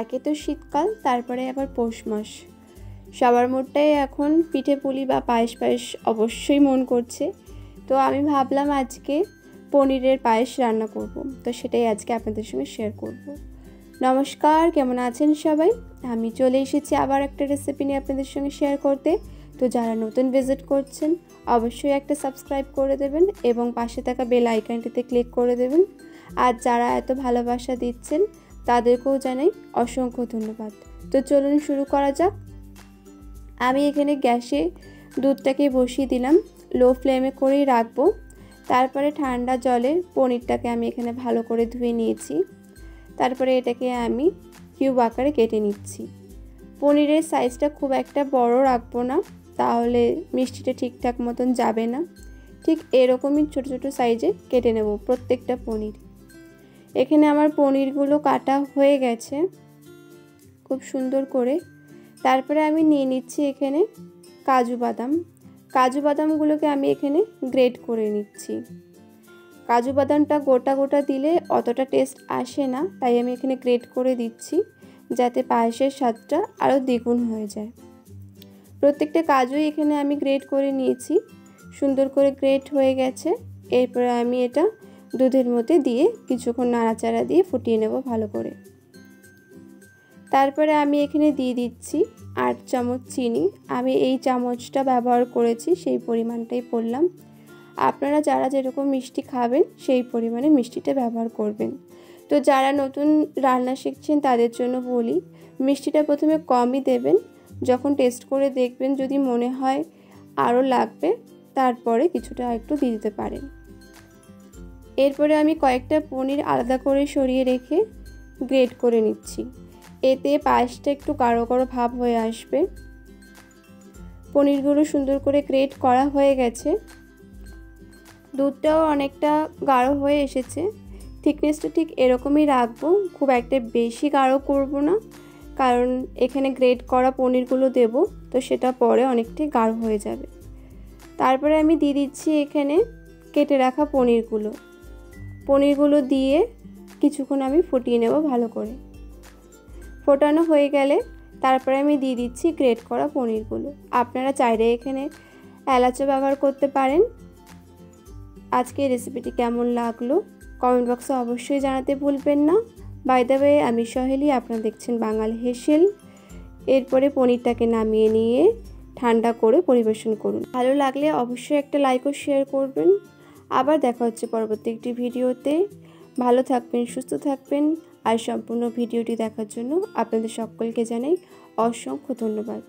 একে তো শীতকাল, তারপরে আবার পৌষ মাস, সবার মুডটাই এখন পিঠে পুলি বা পায়েস পায়েস অবশ্যই মন করছে। তো আমি ভাবলাম আজকে পনিরের পায়েস রান্না করব, তো সেটাই আজকে আপনাদের সঙ্গে শেয়ার করব। নমস্কার, কেমন আছেন সবাই? আমি চলে এসেছি আবার একটা রেসিপি নিয়ে আপনাদের সঙ্গে শেয়ার করতে। তো যারা নতুন ভিজিট করছেন অবশ্যই একটা সাবস্ক্রাইব করে দেবেন এবং পাশে থাকা বেল আইকনটিতে ক্লিক করে দেবেন। আর যারা এত ভালোবাসা দিচ্ছেন তাদেরকেও জানাই অসংখ্য ধন্যবাদ। তো চলুন শুরু করা যাক। আমি এখানে গ্যাসে দুধটাকে বসিয়ে দিলাম, লো ফ্লেমে করেই রাখবো। তারপরে ঠান্ডা জলে পনিরটাকে আমি এখানে ভালো করে ধুয়ে নিয়েছি। তারপরে এটাকে আমি কিউব আকারে কেটে নিচ্ছি। পনিরের সাইজটা খুব একটা বড় রাখবো না, তাহলে মিষ্টিটা ঠিকঠাক মতন যাবে না। ঠিক এরকমই ছোট ছোট সাইজে কেটে নেব প্রত্যেকটা পনির। এখানে আমার পনিরগুলো কাটা হয়ে গেছে খুব সুন্দর করে। তারপরে আমি নিয়ে নিচ্ছি এখানে কাজু বাদামগুলোকে আমি এখানে গ্রেট করে নিচ্ছি। কাজু বাদামটা গোটা গোটা দিলে অতটা টেস্ট আসে না, তাই আমি এখানে গ্রেট করে দিচ্ছি যাতে পায়েসের স্বাদটা আরও দ্বিগুণ হয়ে যায়। প্রত্যেকটা কাজুই এখানে আমি গ্রেট করে নিয়েছি, সুন্দর করে গ্রেট হয়ে গেছে। এরপরে আমি এটা দুধের মধ্যে দিয়ে কিছুক্ষণ নাড়াচাড়া দিয়ে ফুটিয়ে নেব ভালো করে। তারপরে আমি এখানে দিয়ে দিচ্ছি 8 চামচ চিনি। আমি এই চামচটা ব্যবহার করেছি, সেই পরিমাণটাই বললাম। আপনারা যারা যেরকম মিষ্টি খাবেন সেই পরিমাণে মিষ্টিটা ব্যবহার করবেন। তো যারা নতুন রান্না শিখছেন তাদের জন্য বলি, মিষ্টিটা প্রথমে কমই দেবেন, যখন টেস্ট করে দেখবেন যদি মনে হয় আরও লাগবে তারপরে কিছুটা একটু দিয়ে দিতে পারেন। এরপরে আমি কয়েকটা পনির আলাদা করে সরিয়ে রেখে গ্রেট করে নিচ্ছি, এতে পায়েসটা একটু গাঢ় গাঢ় ভাব হয়ে আসবে। পনিরগুলো সুন্দর করে গ্রেট করা হয়ে গেছে, দুধটাও অনেকটা গাঢ় হয়ে এসেছে। থিকনেসটা ঠিক এরকমই রাখবো, খুব একটা বেশি গাঢ় করব না, কারণ এখানে গ্রেট করা পনিরগুলো দেব, তো সেটা পরে অনেকটাই গাঢ় হয়ে যাবে। তারপরে আমি দিয়ে দিচ্ছি এখানে কেটে রাখা পনিরগুলো দিয়ে কিছুক্ষণ আমি ফুটিয়ে নেব ভালো করে। ফোটানো হয়ে গেলে তারপরে আমি দিয়ে দিচ্ছি গ্রেট করা পনিরগুলো। আপনারা চাইলে এখানে এলাচও ব্যবহার করতে পারেন। আজকে রেসিপিটি কেমন লাগলো কমেন্ট বক্সে অবশ্যই জানাতে ভুলবেন না। বাই দ্য ওয়ে, আমি সহেলি, আপনারা দেখছেন বাঙাল হেসেল। এরপরে পনিরটাকে নামিয়ে নিয়ে ঠান্ডা করে পরিবেশন করুন। ভালো লাগলে অবশ্যই একটা লাইক ও শেয়ার করবেন। আবার দেখা হচ্ছে পরবর্তী একটি ভিডিওতে। ভালো থাকবেন, সুস্থ থাকবেন। আর সম্পূর্ণ ভিডিওটি দেখার জন্য আপনাদের সকলকে জানাই অসংখ্য ধন্যবাদ।